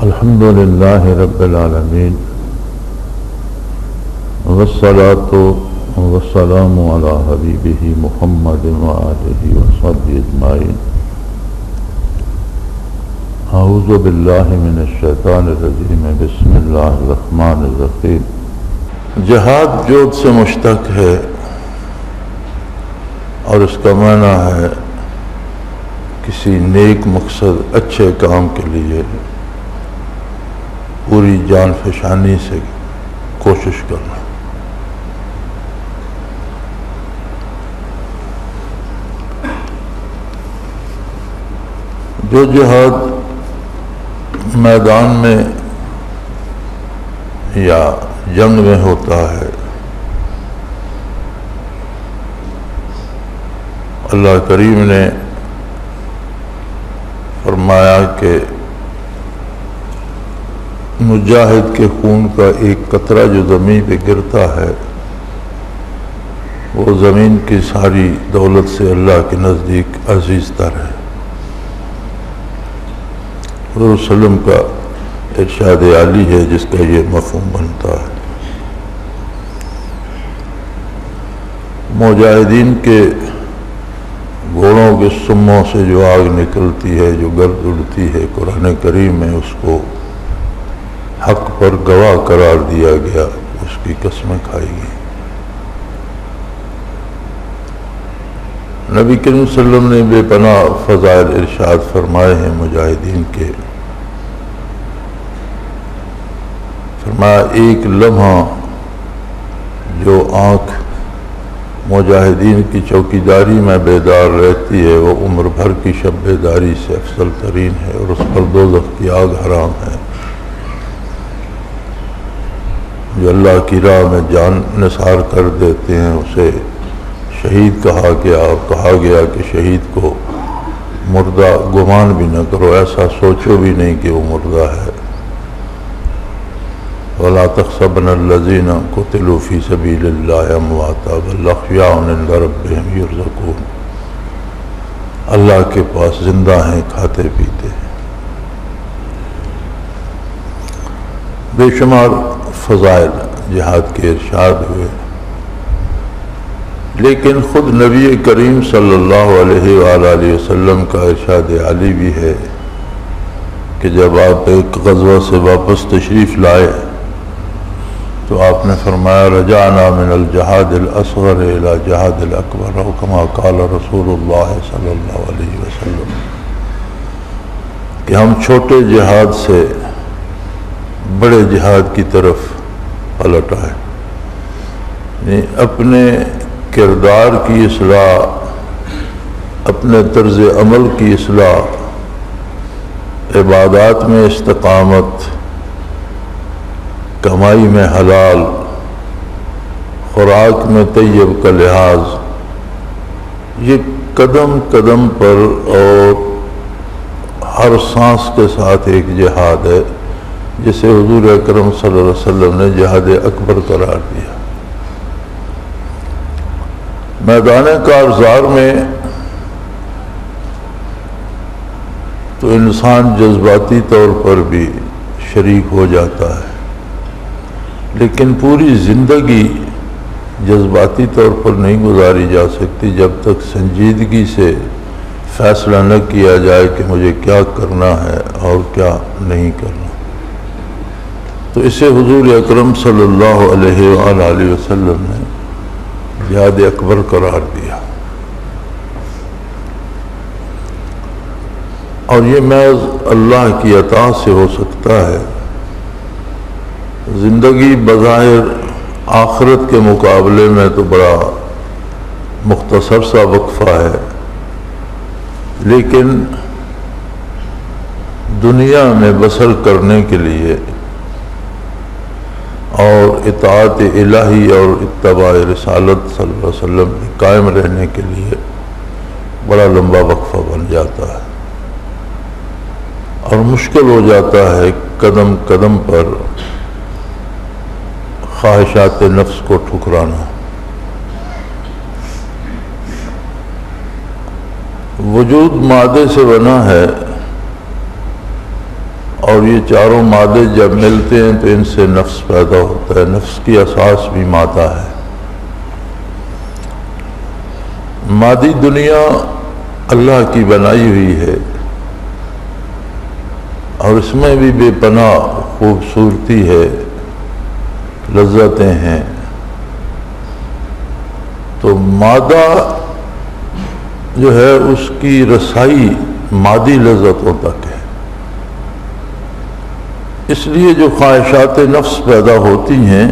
الحمد لله رب العالمين والصلاة والسلام على حبيبه محمد وآله وصحبه أجمعين. أعوذ بالله من الشيطان الرجيم. بسم الله الرحمن الرحيم. جہاد جود سے مشتق ہے اور اس کا معنی ہے کسی نیک مقصد اچھے کام کے لیے پوری جان فشانی سے کوشش کرنا. جو جہاد میدان میں یا جنگ میں ہوتا ہے، اللہ کریم نے فرمایا کہ مجاہد کے خون کا ایک قطرہ جو زمین پہ گرتا ہے وہ زمین کی ساری دولت سے اللہ کے نزدیک عزیز تر ہے. حضور صلی اللہ علیہ وسلم کا ارشاد عالی ہے جس کا یہ مفہوم بنتا ہے. مجاہدین کے گھوڑوں کے سموں سے جو آگ نکلتی ہے، جو گرد اڑتی ہے، قرآن کریم میں اس کو حق پر گواہ قرار دیا گیا، اس کی قسمیں کھائی گئی. نبی کریم صلی اللہ علیہ وسلم نے بے پناہ فضائل ارشاد فرمائے ہیں مجاہدین کے. فرمایا ایک لمحہ جو آنکھ مجاہدین کی چوکیداری میں بیدار رہتی ہے وہ عمر بھر کی شب بیداری سے افضل ترین ہے اور اس پر دوزخ کی آگ حرام ہے. جو اللہ کی راہ میں جان نثار کر دیتے ہیں اسے شہید کہا گیا، اور کہا گیا کہ شہید کو مردہ گمان بھی نہ کرو، ایسا سوچو بھی نہیں کہ وہ مردہ ہے. وَلَا تَحْسَبَنَّ الَّذِينَ قُتِلُوا فِي سَبِيلِ اللَّهِ أَمْوَاتًا بَلْ أَحْيَاءٌ عِندَ رَبِّهِمْ يُرْزَقُونَ. اللہ کے پاس زندہ ہیں، کھاتے پیتے ہیں. بے شمار فضائل جہاد کے ارشاد ہوئے، لیکن خود نبی کریم صلی اللہ علیہ وآلہ وسلم کا ارشاد عالی بھی ہے کہ جب آپ ایک غزوہ سے واپس تشریف لائے تو آپ نے فرمایا رجعنا من الجہاد الاصغر الى جہاد الاکبر، او کما قال رسول اللہ صلی اللہ علیہ وسلم، کہ ہم چھوٹے جہاد سے بڑے جہاد کی طرف پلٹ آئے. یعنی اپنے کردار کی اصلاح، اپنے طرز عمل کی اصلاح، عبادات میں استقامت، کمائی میں حلال، خوراک میں طیب کا لحاظ، یہ قدم قدم پر اور ہر سانس کے ساتھ ایک جہاد ہے جسے حضور اکرم صلی اللہ علیہ وسلم نے جہاد اکبر قرار دیا. میدان کارزار میں تو انسان جذباتی طور پر بھی شریک ہو جاتا ہے، لیکن پوری زندگی جذباتی طور پر نہیں گزاری جا سکتی جب تک سنجیدگی سے فیصلہ نہ کیا جائے کہ مجھے کیا کرنا ہے اور کیا نہیں کرنا. تو اسے حضور اکرم صلی اللہ علیہ وآلہ وسلم نے جہاد اکبر قرار دیا. اور یہ محض اللہ کی عطا سے ہو سکتا ہے. زندگی بظاہر آخرت کے مقابلے میں تو بڑا مختصر سا وقفہ ہے، لیکن دنیا میں بسر کرنے کے لیے اور اطاعت الہی اور اتباع رسالت صلی اللہ علیہ وسلم میں قائم رہنے کے لیے بڑا لمبا وقفہ بن جاتا ہے اور مشکل ہو جاتا ہے قدم قدم پر خواہشات نفس کو ٹھکرانا. وجود مادے سے بنا ہے اور اور یہ چاروں مادے جب ملتے ہیں تو ان سے نفس پیدا ہوتا ہے. نفس کی اساس بھی مادہ ہے. مادی دنیا اللہ کی بنائی ہوئی ہے اور اس میں بھی بے پناہ خوبصورتی ہے، لذتیں ہیں. تو مادہ جو ہے اس کی رسائی مادی لذتوں تک ہے. اس لیے جو خواہشات نفس پیدا ہوتی ہیں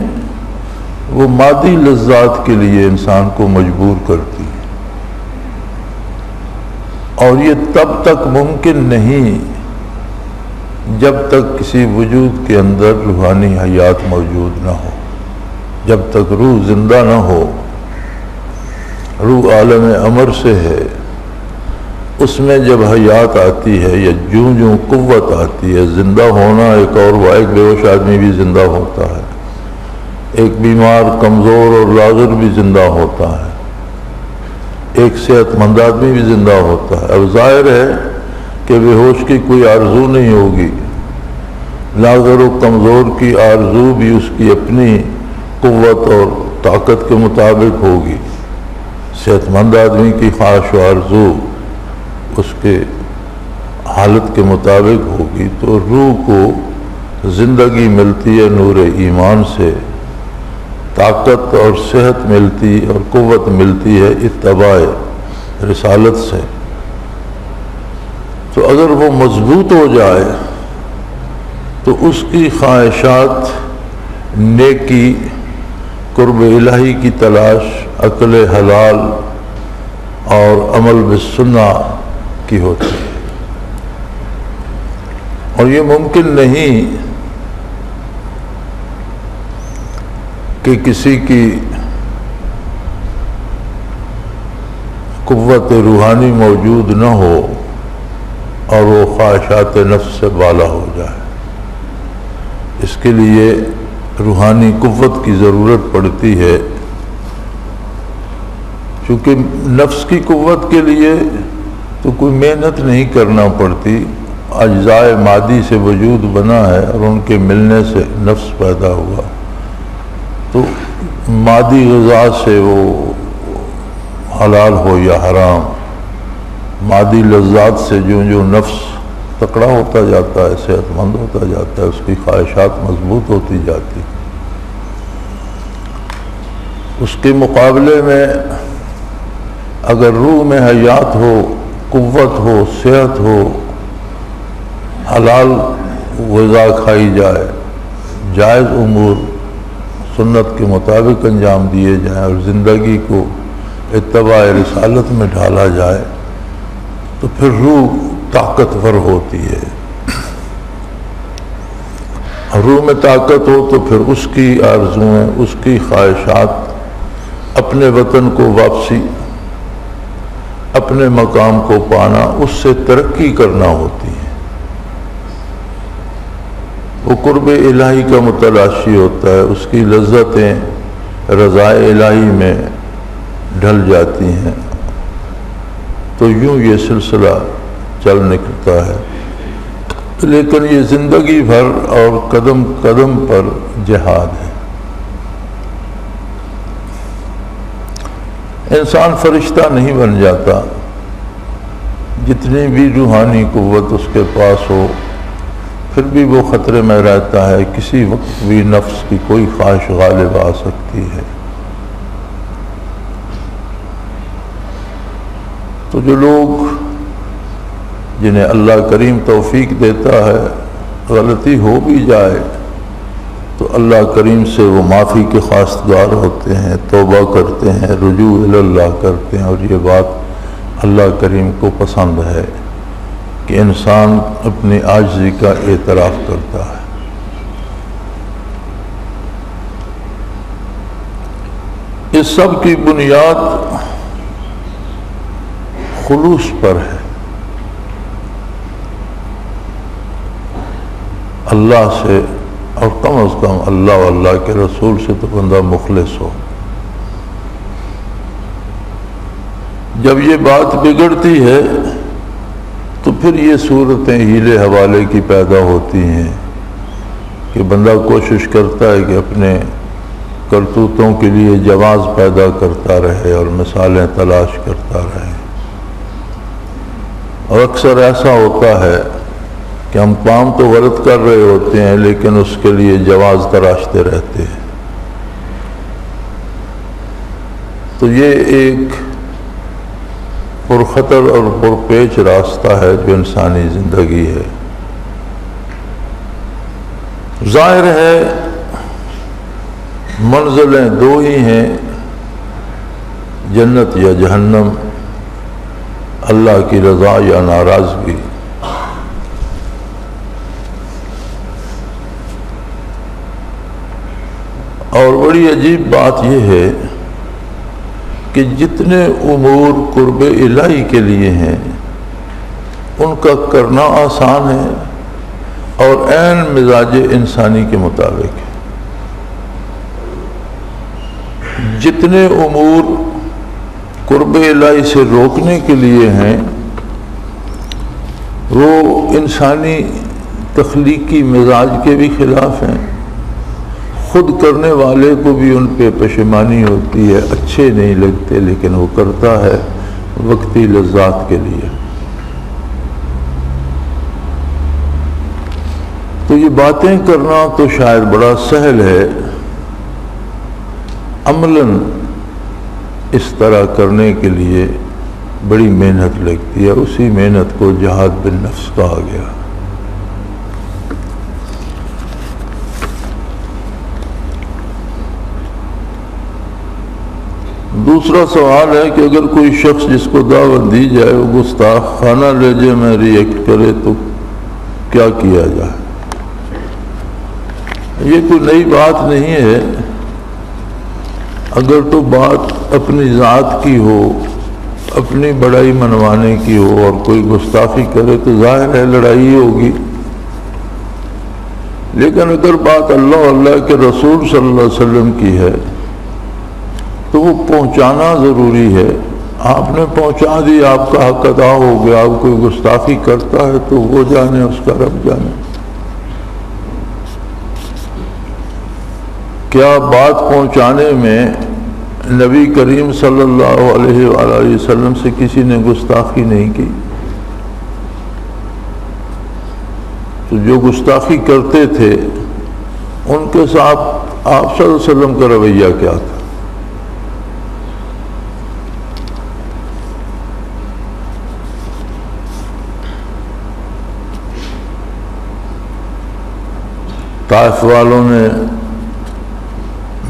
وہ مادی لذات کے لیے انسان کو مجبور کرتی ہیں، اور یہ تب تک ممکن نہیں جب تک کسی وجود کے اندر روحانی حیات موجود نہ ہو. جب تک روح زندہ نہ ہو. روح عالم امر سے ہے، اس میں جب حیات آتی ہے یا جوں جوں قوت آتی ہے، زندہ ہونا ایک اور ایک بے ہوش آدمی بھی زندہ ہوتا ہے، ایک بیمار کمزور اور لاغر بھی زندہ ہوتا ہے، ایک صحت مند آدمی بھی زندہ ہوتا ہے. اب ظاہر ہے کہ بے ہوش کی کوئی آرزو نہیں ہوگی، لاغر و کمزور کی آرزو بھی اس کی اپنی قوت اور طاقت کے مطابق ہوگی. صحت مند آدمی کی خواہش و آرزو اس کے حالت کے مطابق ہوگی. تو روح کو زندگی ملتی ہے نور ایمان سے، طاقت اور صحت ملتی اور قوت ملتی ہے اتباع رسالت سے. تو اگر وہ مضبوط ہو جائے تو اس کی خواہشات نیکی، قرب الہی کی تلاش، عقل حلال اور عمل بالسنہ کی ہوتی ہے. اور یہ ممکن نہیں کہ کسی کی قوت روحانی موجود نہ ہو اور وہ خواہشات نفس سے بالا ہو جائے. اس کے لیے روحانی قوت کی ضرورت پڑتی ہے، چونکہ نفس کی قوت کے لیے تو کوئی محنت نہیں کرنا پڑتی. اجزاء مادی سے وجود بنا ہے اور ان کے ملنے سے نفس پیدا ہوا. تو مادی غذا سے وہ حلال ہو یا حرام، مادی لذات سے جو نفس تکڑا ہوتا جاتا ہے، صحت مند ہوتا جاتا ہے، اس کی خواہشات مضبوط ہوتی جاتی. اس کے مقابلے میں اگر روح میں حیات ہو، قوت ہو، صحت ہو، حلال غذا کھائی جائے، جائز امور سنت کے مطابق انجام دیے جائیں اور زندگی کو اتباع رسالت میں ڈھالا جائے، تو پھر روح طاقتور ہوتی ہے. روح میں طاقت ہو تو پھر اس کی آرزویں، اس کی خواہشات، اپنے وطن کو واپسی، اپنے مقام کو پانا، اس سے ترقی کرنا ہوتی ہے. وہ قرب الہی کا متلاشی ہوتا ہے، اس کی لذتیں رضائے الہی میں ڈھل جاتی ہیں. تو یوں یہ سلسلہ چل نکلتا ہے. لیکن یہ زندگی بھر اور قدم قدم پر جہاد ہے. انسان فرشتہ نہیں بن جاتا. جتنی بھی روحانی قوت اس کے پاس ہو، پھر بھی وہ خطرے میں رہتا ہے. کسی وقت بھی نفس کی کوئی خواہش غالب آ سکتی ہے. تو جو لوگ جنہیں اللہ کریم توفیق دیتا ہے، غلطی ہو بھی جائے تو اللہ کریم سے وہ معافی کے خواستگار ہوتے ہیں، توبہ کرتے ہیں، رجوع الی اللہ کرتے ہیں. اور یہ بات اللہ کریم کو پسند ہے کہ انسان اپنی عاجزی کا اعتراف کرتا ہے. اس سب کی بنیاد خلوص پر ہے. اللہ سے، اور کم از کم اللہ و اللہ کے رسول سے تو بندہ مخلص ہو. جب یہ بات بگڑتی ہے تو پھر یہ صورتیں ہیلے حوالے کی پیدا ہوتی ہیں کہ بندہ کوشش کرتا ہے کہ اپنے کرتوتوں کے لیے جواز پیدا کرتا رہے اور مثالیں تلاش کرتا رہے. اور اکثر ایسا ہوتا ہے کہ ہم کام تو غلط کر رہے ہوتے ہیں لیکن اس کے لیے جواز تراشتے رہتے ہیں. تو یہ ایک پرخطر اور پرپیچ راستہ ہے جو انسانی زندگی ہے. ظاہر ہے منزلیں دو ہی ہیں، جنت یا جہنم، اللہ کی رضا یا ناراضگی. اور بڑی عجیب بات یہ ہے کہ جتنے امور قرب الہی کے لیے ہیں ان کا کرنا آسان ہے اور عین مزاج انسانی کے مطابق ہے. جتنے امور قرب الہی سے روکنے کے لیے ہیں وہ انسانی تخلیقی مزاج کے بھی خلاف ہیں. خود کرنے والے کو بھی ان پہ پشیمانی ہوتی ہے، اچھے نہیں لگتے، لیکن وہ کرتا ہے وقتی لذات کے لیے. تو یہ باتیں کرنا تو شاید بڑا سہل ہے، عملاً اس طرح کرنے کے لیے بڑی محنت لگتی ہے. اسی محنت کو جہاد بالنفس کہا گیا. دوسرا سوال ہے کہ اگر کوئی شخص جس کو دعوت دی جائے وہ گستاخانہ لہجے میں ریئیکٹ کرے تو کیا کیا جائے؟ یہ کوئی نئی بات نہیں ہے. اگر تو بات اپنی ذات کی ہو، اپنی بڑائی منوانے کی ہو اور کوئی گستاخی کرے تو ظاہر ہے لڑائی ہوگی. لیکن اگر بات اللہ اللہ کے رسول صلی اللہ علیہ وسلم کی ہے تو وہ پہنچانا ضروری ہے. آپ نے پہنچا دی، آپ کا حق ادا ہو گیا. آپ کوئی گستاخی کرتا ہے تو وہ جانے، اس کا رب جانے. کیا بات پہنچانے میں نبی کریم صلی اللہ علیہ وآلہ وسلم سے کسی نے گستاخی نہیں کی؟ تو جو گستاخی کرتے تھے ان کے ساتھ آپ صلی اللہ علیہ وسلم کا رویہ کیا تھا؟ طائف والوں نے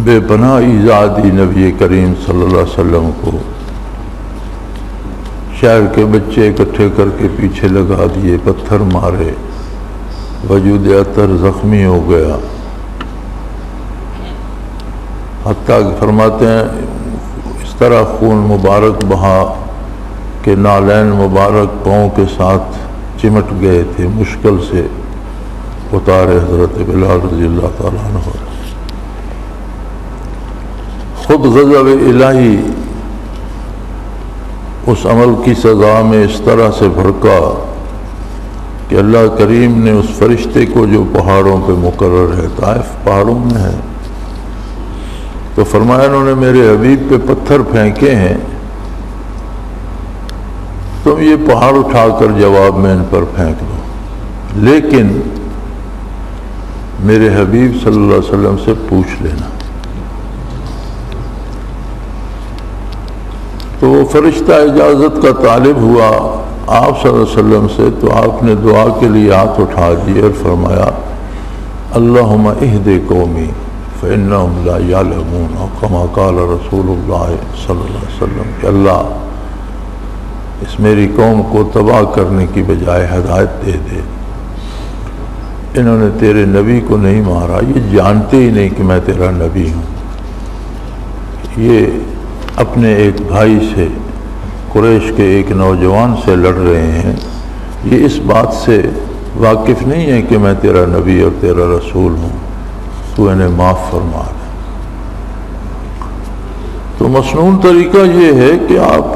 بے پناہ ایذا دی نبی کریم صلی اللہ علیہ وسلم کو. شہر کے بچے اکٹھے کر کے پیچھے لگا دیے، پتھر مارے، وجود اطہر زخمی ہو گیا. حتیٰ کہ فرماتے ہیں اس طرح خون مبارک بہا کہ نالین مبارک پاؤں کے ساتھ چمٹ گئے تھے. مشکل سے اتارے حضرت بلال رضی اللہ تعالیٰ عنہ. خود غضب الہی اس عمل کی سزا میں اس طرح سے بھڑکا کہ اللہ کریم نے اس فرشتے کو جو پہاڑوں پہ مقرر ہے، طائف پہاڑوں میں ہے، تو فرمایا انہوں نے میرے حبیب پہ پتھر پھینکے ہیں، تم یہ پہاڑ اٹھا کر جواب میں ان پر پھینک دو، لیکن میرے حبیب صلی اللہ علیہ وسلم سے پوچھ لینا. تو وہ فرشتہ اجازت کا طالب ہوا آپ صلی اللہ علیہ وسلم سے، تو آپ نے دعا کے لیے ہاتھ اٹھا دیے اور فرمایا اللہم اہد قومی فإنہم لا یعلمون، کما قال رسول اللہ صلی اللہ علیہ وسلم کہ اللہ اس میری قوم کو تباہ کرنے کی بجائے ہدایت دے دے. انہوں نے تیرے نبی کو نہیں مارا، یہ جانتے ہی نہیں کہ میں تیرا نبی ہوں. یہ اپنے ایک بھائی سے، قریش کے ایک نوجوان سے لڑ رہے ہیں. یہ اس بات سے واقف نہیں ہے کہ میں تیرا نبی اور تیرا رسول ہوں، تو انہیں معاف فرما دے. تو مصنون طریقہ یہ ہے کہ آپ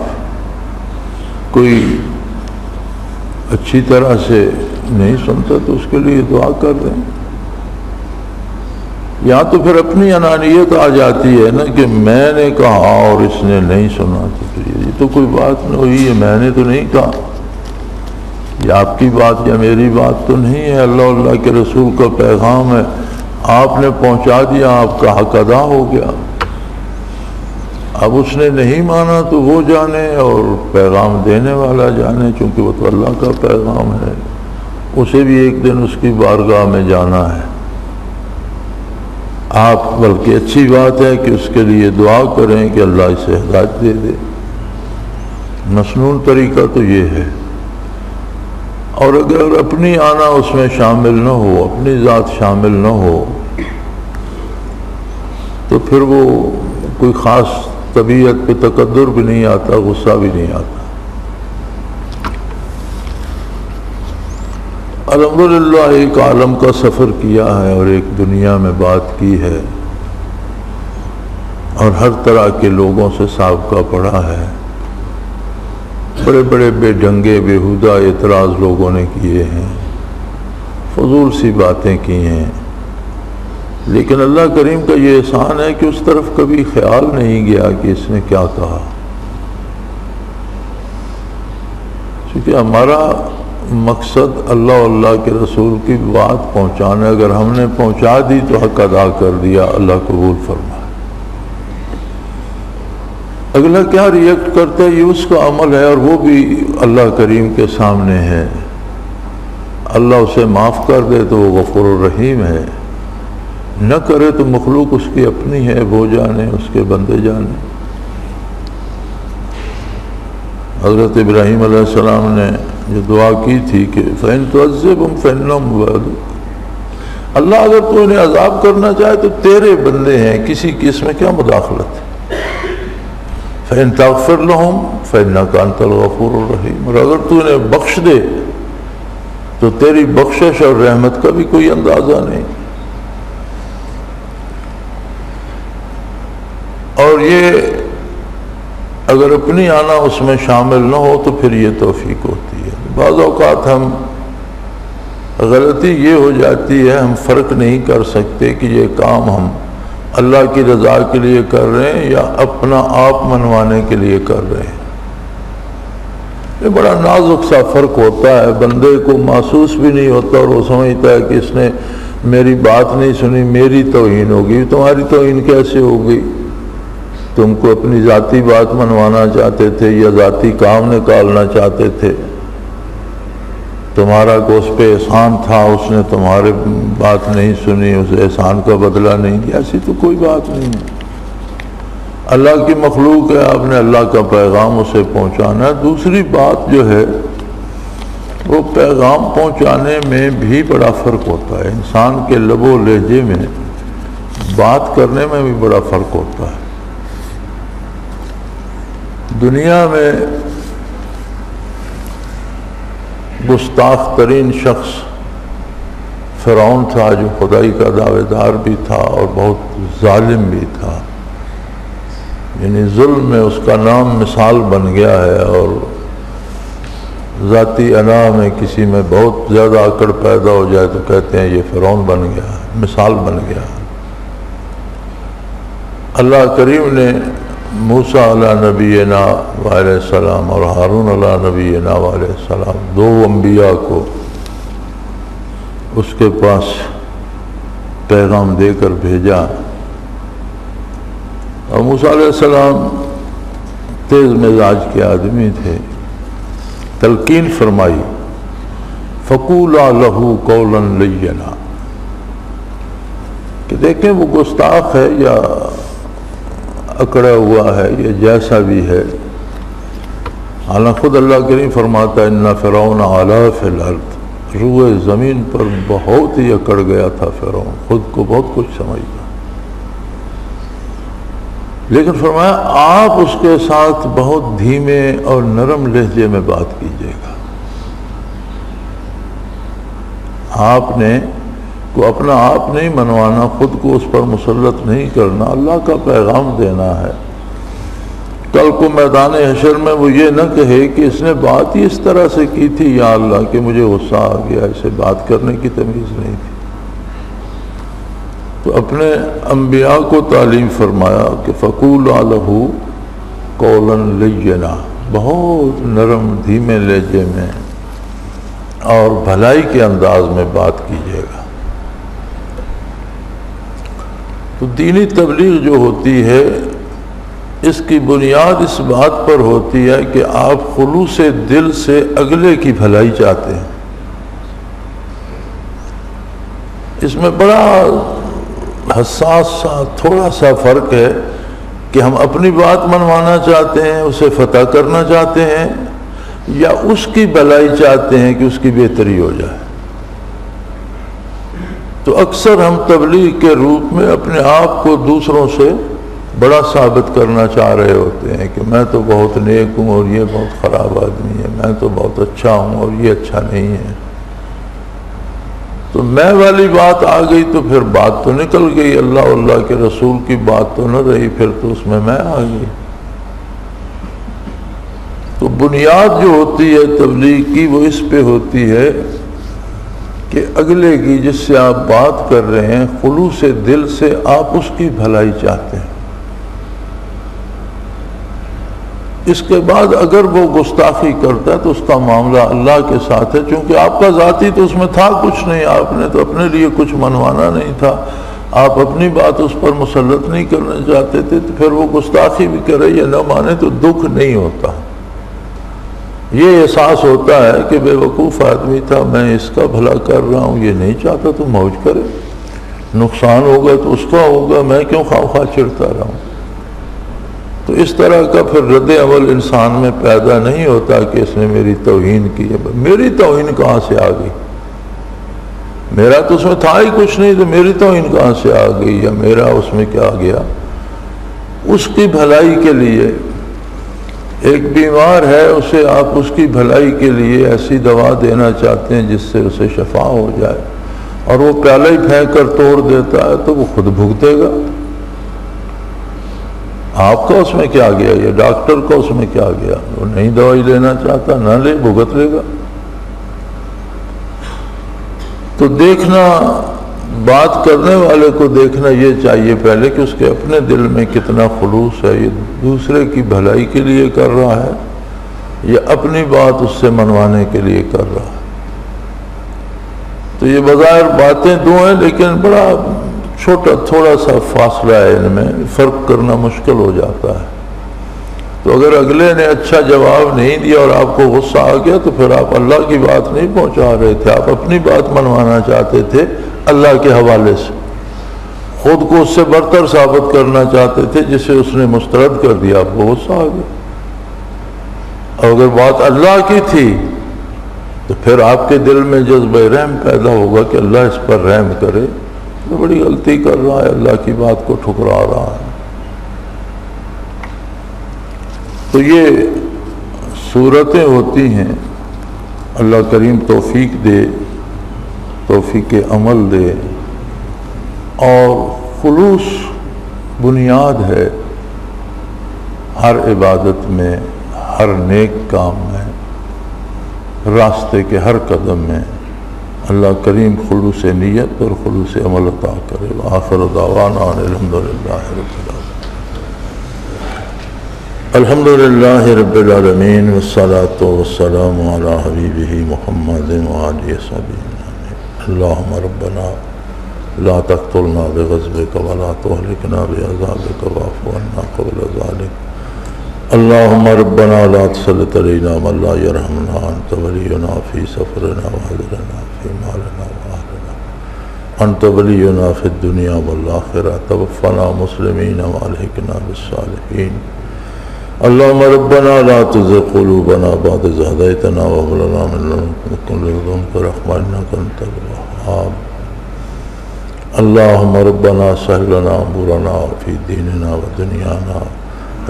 کوئی اچھی طرح سے نہیں سنتا تو اس کے لیے دعا کر دیں. یا تو پھر اپنی انانیت آ جاتی ہے نا کہ میں نے کہا اور اس نے نہیں سنا، تو پھر یہ تو کوئی بات نہیں ہوئی ہے، میں نے تو نہیں کہا، یہ آپ کی بات یا میری بات تو نہیں ہے، اللہ کے رسول کا پیغام ہے، آپ نے پہنچا دیا، آپ کا حق ادا ہو گیا. اب اس نے نہیں مانا تو وہ جانے اور پیغام دینے والا جانے، چونکہ وہ تو اللہ کا پیغام ہے، اسے بھی ایک دن اس کی بارگاہ میں جانا ہے. آپ بلکہ اچھی بات ہے کہ اس کے لیے دعا کریں کہ اللہ اسے ہدایت دے دے. مسنون طریقہ تو یہ ہے. اور اگر اپنی آنا اس میں شامل نہ ہو، اپنی ذات شامل نہ ہو، تو پھر وہ کوئی خاص طبیعت پہ تکدر بھی نہیں آتا، غصہ بھی نہیں آتا. الحمدللہ ایک عالم کا سفر کیا ہے اور ایک دنیا میں بات کی ہے اور ہر طرح کے لوگوں سے سابقہ پڑھا ہے. بڑے بڑے بے ڈنگے بیہودہ اعتراض لوگوں نے کیے ہیں، فضول سی باتیں کی ہیں، لیکن اللہ کریم کا یہ احسان ہے کہ اس طرف کبھی خیال نہیں گیا کہ اس نے کیا کہا. کیونکہ ہمارا مقصد اللہ اور اللہ کے رسول کی بات پہنچانا، اگر ہم نے پہنچا دی تو حق ادا کر دیا، اللہ قبول فرمائے. اگلا کیا ریئیکٹ کرتا ہے یہ اس کا عمل ہے، اور وہ بھی اللہ کریم کے سامنے ہے. اللہ اسے معاف کر دے تو وہ غفور الرحیم ہے، نہ کرے تو مخلوق اس کی اپنی ہے، وہ جانے، اس کے بندے جانے. حضرت ابراہیم علیہ السلام نے جو دعا کی تھی کہ فَإِن تُعَذِّبْهُمْ فَإِنَّهُمْ عِبَادُكَ، اللہ اگر تو انہیں عذاب کرنا چاہے تو تیرے بندے ہیں، کسی کی اس میں کیا مداخلت ہے. فَإِن تَغْفِرْ لَهُمْ فَإِنَّكَ أَنْتَ الْغَفُورُ الرَّحِيمُ، اور اگر تو انہیں بخش دے تو تیری بخشش اور رحمت کا بھی کوئی اندازہ نہیں. اور یہ اگر اپنی آنا اس میں شامل نہ ہو تو پھر یہ توفیق ہوتی ہے. بعض اوقات ہم غلطی یہ ہو جاتی ہے، ہم فرق نہیں کر سکتے کہ یہ کام ہم اللہ کی رضا کے لیے کر رہے ہیں یا اپنا آپ منوانے کے لیے کر رہے ہیں. یہ بڑا نازک سا فرق ہوتا ہے، بندے کو محسوس بھی نہیں ہوتا اور وہ سمجھتا ہے کہ اس نے میری بات نہیں سنی، میری توہین ہوگی. تمہاری توہین کیسے ہوگی؟ تم کو اپنی ذاتی بات منوانا چاہتے تھے یا ذاتی کام نکالنا چاہتے تھے، تمہارا کو اس پہ احسان تھا، اس نے تمہاری بات نہیں سنی، اس احسان کا بدلہ نہیں دیا. ایسی تو کوئی بات نہیں ہے. اللہ کی مخلوق ہے، آپ نے اللہ کا پیغام اسے پہنچانا ہے. دوسری بات جو ہے وہ پیغام پہنچانے میں بھی بڑا فرق ہوتا ہے. انسان کے لب و لہجے میں بات کرنے میں بھی بڑا فرق ہوتا ہے. دنیا میں گستاخ ترین شخص فرعون تھا، جو خدائی کا دعوے دار بھی تھا اور بہت ظالم بھی تھا. یعنی ظلم میں اس کا نام مثال بن گیا ہے، اور ذاتی انا میں کسی میں بہت زیادہ اکڑ پیدا ہو جائے تو کہتے ہیں یہ فرعون بن گیا، مثال بن گیا. اللہ کریم نے موسیٰ علیہ نبینا علیہ السلام اور ہارون علیہ نبینا علیہ السلام، دو انبیاء کو اس کے پاس پیغام دے کر بھیجا. اور موسیٰ علیہ السلام تیز مزاج کے آدمی تھے. تلقین فرمائی فَقُولَا لَهُ قَوْلًا لَيِّنًا، کہ دیکھیں وہ گستاخ ہے یا اکڑا ہوا ہے یا جیسا بھی ہے. حالانکہ خود اللہ کریم فرماتا ہے اِنَّ فِرْعَوْنَ عَلَا فِي الْأَرْضِ، روئے زمین پر بہت ہی اکڑ گیا تھا فرعون، خود کو بہت کچھ سمجھتا. لیکن فرمایا آپ اس کے ساتھ بہت دھیمے اور نرم لہجے میں بات کیجیے گا. آپ نے کو اپنا آپ نہیں منوانا، خود کو اس پر مسلط نہیں کرنا، اللہ کا پیغام دینا ہے. کل کو میدان حشر میں وہ یہ نہ کہے کہ اس نے بات ہی اس طرح سے کی تھی یا اللہ کہ مجھے غصہ آ گیا، اسے بات کرنے کی تمیز نہیں تھی۔ تو اپنے انبیاء کو تعلیم فرمایا کہ فَقُولَا لَهُ قَوْلًا لَيِّنًا، بہت نرم دھیمے لہجے میں اور بھلائی کے انداز میں بات کیجیے گا۔ تو دینی تبلیغ جو ہوتی ہے اس کی بنیاد اس بات پر ہوتی ہے کہ آپ خلوص دل سے اگلے کی بھلائی چاہتے ہیں۔ اس میں بڑا حساس سا تھوڑا سا فرق ہے کہ ہم اپنی بات منوانا چاہتے ہیں، اسے فتح کرنا چاہتے ہیں، یا اس کی بھلائی چاہتے ہیں کہ اس کی بہتری ہو جائے۔ تو اکثر ہم تبلیغ کے روپ میں اپنے آپ کو دوسروں سے بڑا ثابت کرنا چاہ رہے ہوتے ہیں کہ میں تو بہت نیک ہوں اور یہ بہت خراب آدمی ہے، میں تو بہت اچھا ہوں اور یہ اچھا نہیں ہے۔ تو میں والی بات آ گئی تو پھر بات تو نکل گئی، اللہ کے رسول کی بات تو نہ رہی، پھر تو اس میں آ گئی۔ تو بنیاد جو ہوتی ہے تبلیغ کی وہ اس پہ ہوتی ہے کہ اگلے کی جس سے آپ بات کر رہے ہیں خلوص دل سے آپ اس کی بھلائی چاہتے ہیں۔ اس کے بعد اگر وہ گستاخی کرتا ہے تو اس کا معاملہ اللہ کے ساتھ ہے، چونکہ آپ کا ذاتی تو اس میں تھا کچھ نہیں، آپ نے تو اپنے لیے کچھ منوانا نہیں تھا، آپ اپنی بات اس پر مسلط نہیں کرنا چاہتے تھے، تو پھر وہ گستاخی بھی کرے یا نہ مانے تو دکھ نہیں ہوتا۔ یہ احساس ہوتا ہے کہ بے وقوف آدمی تھا، میں اس کا بھلا کر رہا ہوں، یہ نہیں چاہتا تو موج کرے، نقصان ہوگا تو اس کا ہوگا، میں کیوں خواہ چڑھتا رہا ہوں۔ تو اس طرح کا پھر رد عمل انسان میں پیدا نہیں ہوتا کہ اس نے میری توہین کی ہے۔ میری توہین کہاں سے آ گئی؟ میرا تو اس میں تھا ہی کچھ نہیں، تو میری توہین کہاں سے آ گئی، یا میرا اس میں کیا گیا؟ اس کی بھلائی کے لیے، ایک بیمار ہے اسے آپ اس کی بھلائی کے لیے ایسی دوا دینا چاہتے ہیں جس سے اسے شفا ہو جائے، اور وہ پیالہ ہی پھینک کر توڑ دیتا ہے تو وہ خود بھگتے گا۔ آپ کا اس میں کیا گیا، یا ڈاکٹر کا اس میں کیا گیا؟ وہ نہیں دوائی لینا چاہتا، نہ لے، بھگت لے گا۔ تو دیکھنا، بات کرنے والے کو دیکھنا یہ چاہیے پہلے کہ اس کے اپنے دل میں کتنا خلوص ہے، یہ دوسرے کی بھلائی کے لیے کر رہا ہے یا اپنی بات اس سے منوانے کے لیے کر رہا ہے۔ تو یہ بظاہر باتیں دو ہیں لیکن بڑا چھوٹا تھوڑا سا فاصلہ ہے، ان میں فرق کرنا مشکل ہو جاتا ہے۔ تو اگر اگلے نے اچھا جواب نہیں دیا اور آپ کو غصہ آ گیا تو پھر آپ اللہ کی بات نہیں پہنچا رہے تھے، آپ اپنی بات منوانا چاہتے تھے اللہ کے حوالے سے، خود کو اس سے برتر ثابت کرنا چاہتے تھے جسے اس نے مسترد کر دیا، آپ کو غصہ آ گیا۔ اور اگر بات اللہ کی تھی تو پھر آپ کے دل میں جذبہ رحم پیدا ہوگا کہ اللہ اس پر رحم کرے، تو بڑی غلطی کر رہا ہے، اللہ کی بات کو ٹھکرا رہا ہے۔ تو یہ صورتیں ہوتی ہیں، اللہ کریم توفیق دے، توفیق عمل دے، اور خلوص بنیاد ہے ہر عبادت میں، ہر نیک کام میں، راستے کے ہر قدم میں۔ اللہ کریم خلوص نیت اور خلوص عمل عطا کرے۔ وآخر دعوانا الحمدللہ رب العالمین۔ الحمدللہ رب العالمین والصلاة والسلام علی حبیبہ محمد وآلہ وصحبہ اجمعین۔ اللہم ربنا لا تقتلنا بغضبک ولا تہلکنا بعذابک واعف عنا قبل ذلک۔ اللہم ربنا لا تسلط علینا من لا یرحمنا، انت ولینا فی سفرنا وحضرنا فی مالنا وآلنا، انت ولینا فی الدنیا والآخرہ، توفنا مسلمین والحقنا بالصالحین۔ اللہم ربنا لا تزغ قلوبنا بعد إذ هديتنا وهب لنا من لدنك رحمة إنك أنت الوهاب۔ اللہم ربنا سهل لنا أمورنا في ديننا ودنيانا،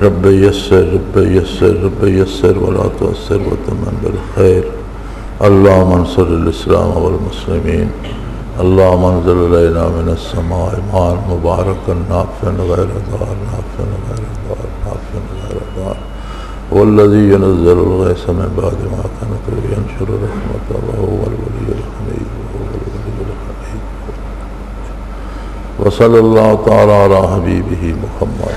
رب يسر رب يسر رب يسر ولا تؤثر وتمم بالخير۔ اللہم انصر الإسلام والمسلمين، اللہم انزل علينا من السماء ماء مباركا نافعا غير ضار، نافعا غير ضار، نافعا غير ضار۔ والذي ينزل الغيث من بعد ما قنط وينشر رحمته وهو الولي الحميد وصلى الله تعالى على حبيبه محمد